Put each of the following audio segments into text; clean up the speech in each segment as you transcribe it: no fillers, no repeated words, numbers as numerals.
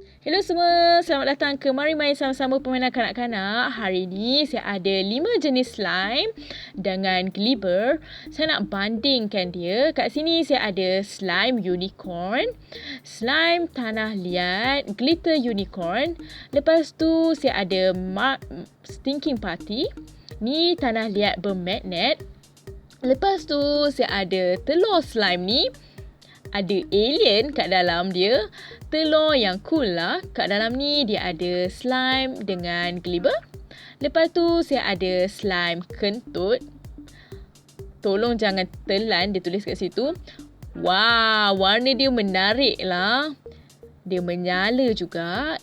Hello semua, selamat datang ke Mari Main Sama-Sama Permainan Kanak-Kanak. Hari ni saya ada 5 jenis slime dengan glibber. Saya nak bandingkan dia. Kat sini saya ada slime unicorn, slime tanah liat, glitter unicorn. Lepas tu saya ada stinking putty. Ni tanah liat bermagnet. Lepas tu saya ada telur slime ni. Ada alien kat dalam dia. Telur yang cool lah. Kat dalam ni dia ada slime dengan glibber. Lepas tu saya ada slime kentut. Tolong jangan telan, dia tulis kat situ. Wow, warna dia menarik lah. Dia menyala juga.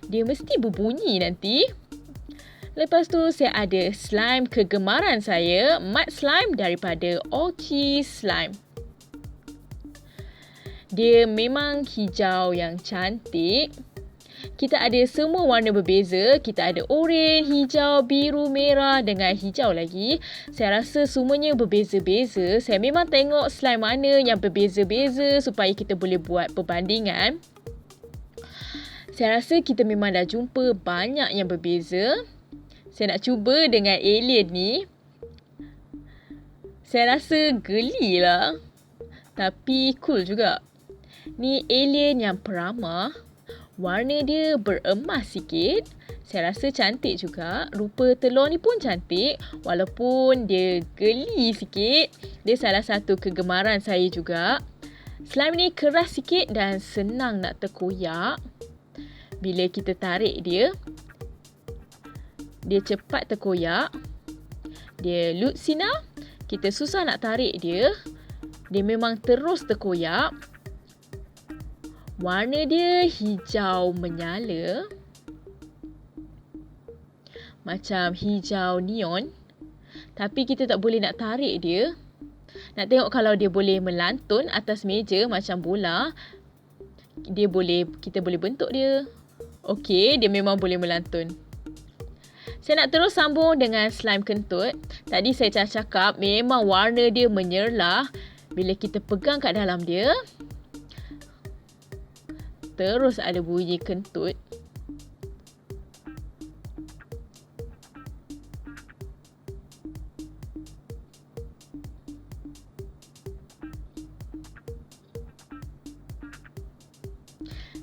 Dia mesti berbunyi nanti. Lepas tu saya ada slime kegemaran saya. Mud slime daripada KONGSI slime. Dia memang hijau yang cantik. Kita ada semua warna berbeza. Kita ada oranye, hijau, biru, merah dengan hijau lagi. Saya rasa semuanya berbeza-beza. Saya memang tengok slime mana yang berbeza-beza supaya kita boleh buat perbandingan. Saya rasa kita memang dah jumpa banyak yang berbeza. Saya nak cuba dengan alien ni. Saya rasa geli lah. Tapi cool juga. Ni alien yang peramah. Warna dia beremas sikit. Saya rasa cantik juga. Rupa telur ni pun cantik. Walaupun dia geli sikit. Dia salah satu kegemaran saya juga. Slime ni keras sikit dan senang nak terkoyak. Bila kita tarik dia, dia cepat terkoyak. Dia lut sinar. Kita susah nak tarik dia. Dia memang terus terkoyak. Warna dia hijau menyala. Macam hijau neon. Tapi kita tak boleh nak tarik dia. Nak tengok kalau dia boleh melantun atas meja macam bola. Kita boleh bentuk dia. Okey, dia memang boleh melantun. Saya nak terus sambung dengan slime kentut. Tadi saya cakap memang warna dia menyerlah. Bila kita pegang kat dalam dia, terus ada bunyi kentut.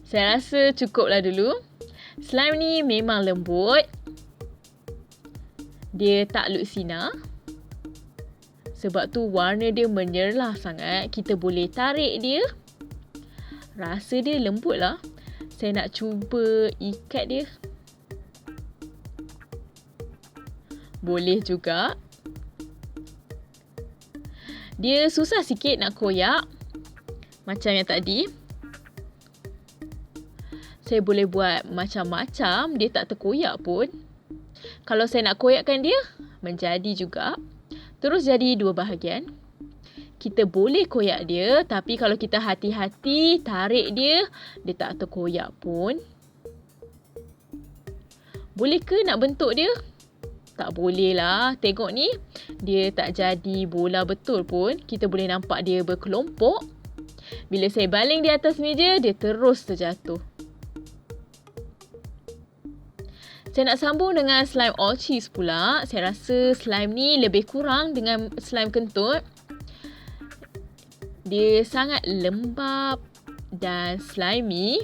Saya rasa cukuplah dulu. Slime ni memang lembut. Dia tak lut sinar. Sebab tu warna dia menyerlah sangat. Kita boleh tarik dia. Rasa dia lembut lah. Saya nak cuba ikat dia. Boleh juga. Dia susah sikit nak koyak. Macam yang tadi. Saya boleh buat macam-macam. Dia tak terkoyak pun. Kalau saya nak koyakkan dia, menjadi juga. Terus jadi dua bahagian. Kita boleh koyak dia, tapi kalau kita hati-hati tarik dia, dia tak terkoyak pun. Boleh ke nak bentuk dia? Tak boleh lah. Tengok ni, dia tak jadi bola betul pun. Kita boleh nampak dia berkelompok. Bila saya baling di atas meja, dia terus terjatuh. Saya nak sambung dengan slime all cheese pula. Saya rasa slime ni lebih kurang dengan slime kentut. Dia sangat lembap dan slimy.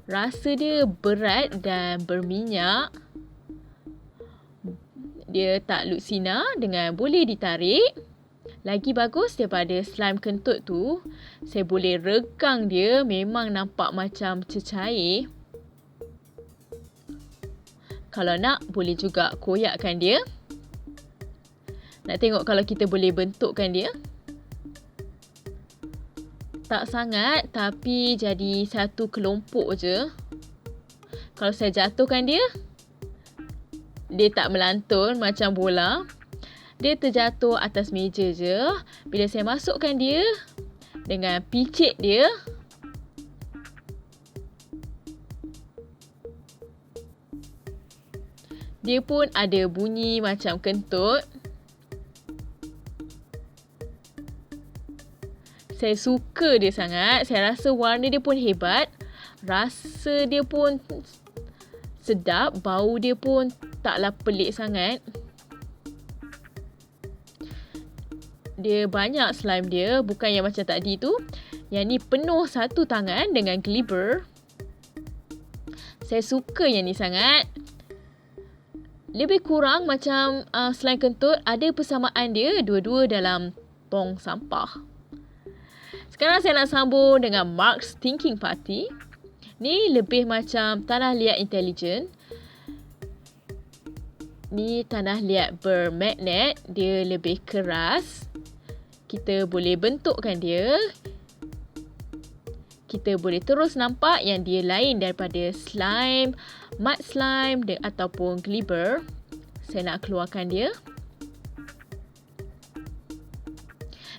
Rasa dia berat dan berminyak. Dia tak lut sinar dengan boleh ditarik. Lagi bagus daripada slime kentut tu, saya boleh regang dia, memang nampak macam cecair. Kalau nak, boleh juga koyakkan dia. Nak tengok kalau kita boleh bentukkan dia. Tak sangat, tapi jadi satu kelompok je. Kalau saya jatuhkan dia, dia tak melantun macam bola. Dia terjatuh atas meja je. Bila saya masukkan dia dengan picit dia, dia pun ada bunyi macam kentut. Saya suka dia sangat. Saya rasa warna dia pun hebat. Rasa dia pun sedap, bau dia pun taklah pelik sangat. Dia banyak slime dia, bukan yang macam tadi tu. Yang ni penuh satu tangan dengan glibber. Saya suka yang ni sangat. Lebih kurang macam slime kentut, ada persamaan dia dua-dua dalam tong sampah. Sekarang saya nak sambung dengan Mark's Thinking Party. Ni lebih macam tanah liat intelligent. Ni tanah liat bermagnet, dia lebih keras. Kita boleh bentukkan dia. Kita boleh terus nampak yang dia lain daripada slime, mud slime ataupun glibber. Saya nak keluarkan dia.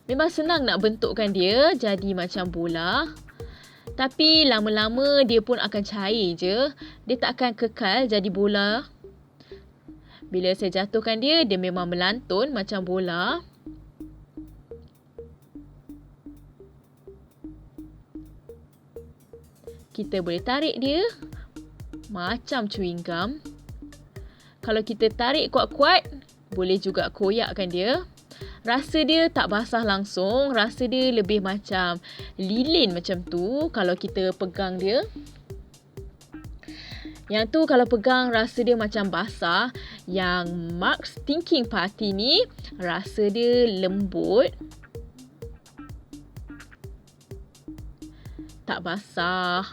Memang senang nak bentukkan dia jadi macam bola. Tapi lama-lama dia pun akan cair je. Dia tak akan kekal jadi bola. Bila saya jatuhkan dia, dia memang melantun macam bola. Kita boleh tarik dia macam chewing gum. Kalau kita tarik kuat-kuat, boleh juga koyakkan dia. Rasa dia tak basah langsung. Rasa dia lebih macam lilin macam tu kalau kita pegang dia. Yang tu kalau pegang rasa dia macam basah. Yang Mark's Thinking Party ni rasa dia lembut. Tak basah.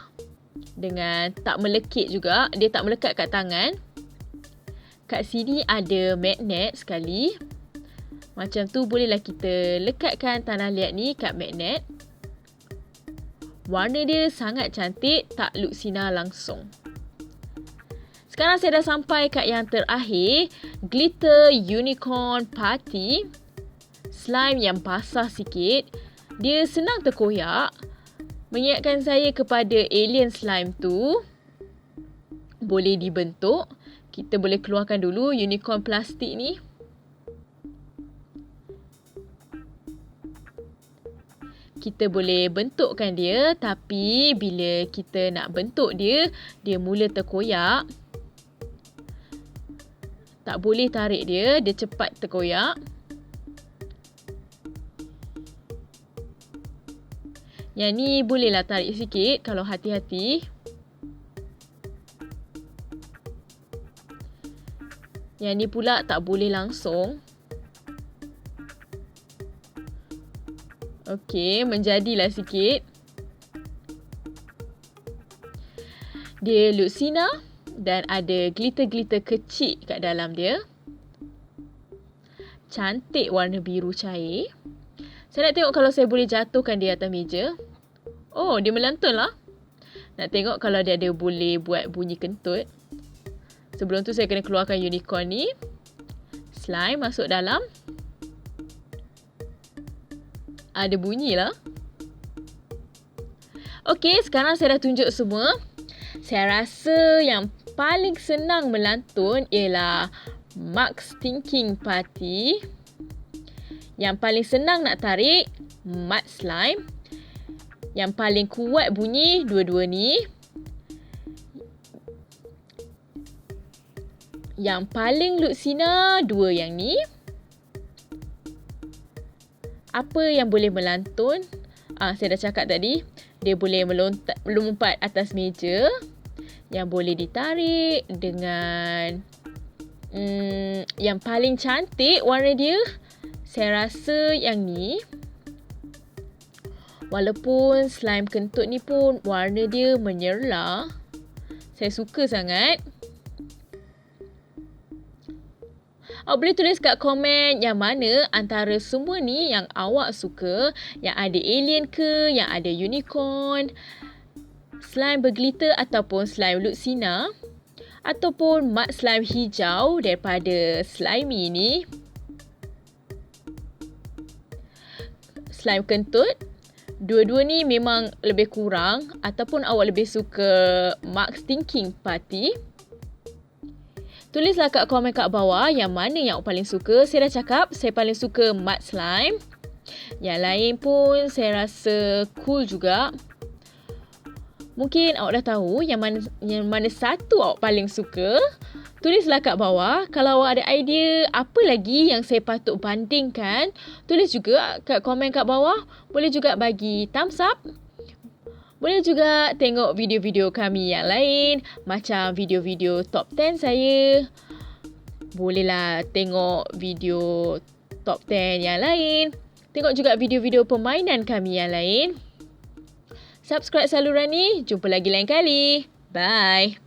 Dengan tak melekit juga. Dia tak melekat kat tangan. Kat sini ada magnet sekali. Macam tu bolehlah kita lekatkan tanah liat ni kat magnet. Warna dia sangat cantik. Tak look sinar langsung. Sekarang saya dah sampai kat yang terakhir. Glitter Unicorn Party. Slime yang basah sikit. Dia senang terkoyak. Mengingatkan saya kepada alien slime tu. Boleh dibentuk. Kita boleh keluarkan dulu unicorn plastik ni. Kita boleh bentukkan dia. Tapi bila kita nak bentuk dia, dia mula terkoyak. Tak boleh tarik dia. Dia cepat terkoyak. Yang ni bolehlah tarik sikit kalau hati-hati. Yang ni pula tak boleh langsung. Okey, menjadilah sikit. Dia look sinar dan ada glitter-glitter kecil kat dalam dia. Cantik warna biru cair. Saya nak tengok kalau saya boleh jatuhkan dia atas meja. Oh, dia melantun lah. Nak tengok kalau dia ada boleh buat bunyi kentut. Sebelum tu saya kena keluarkan unicorn ni. Slime masuk dalam. Ada bunyi lah. Okey, sekarang saya dah tunjuk semua. Saya rasa yang paling senang melantun ialah Mark's Thinking Party. Yang paling senang nak tarik, mud slime. Yang paling kuat bunyi, dua-dua ni. Yang paling look sinar, dua yang ni. Apa yang boleh melantun? Saya dah cakap tadi. Dia boleh melompat atas meja. Yang boleh ditarik dengan... yang paling cantik warna dia... Saya rasa yang ni, walaupun slime kentut ni pun warna dia menyerlah. Saya suka sangat. Boleh tulis kat komen yang mana antara semua ni yang awak suka. Yang ada alien ke, yang ada unicorn, slime berglitter ataupun slime look sinar. Ataupun mud slime hijau daripada slimy ni. Slime kentut. Dua-dua ni memang lebih kurang. Ataupun awak lebih suka Mark's Thinking Party. Tulislah kat komen kat bawah yang mana yang awak paling suka. Saya dah cakap saya paling suka mud slime. Yang lain pun saya rasa cool juga. Mungkin awak dah tahu yang mana satu awak paling suka. Tulislah kat bawah. Kalau awak ada idea apa lagi yang saya patut bandingkan, tulis juga kat komen kat bawah. Boleh juga bagi thumbs up. Boleh juga tengok video-video kami yang lain, macam video-video top 10 saya. Bolehlah tengok video top 10 yang lain. Tengok juga video-video permainan kami yang lain. Subscribe saluran ni. Jumpa lagi lain kali. Bye.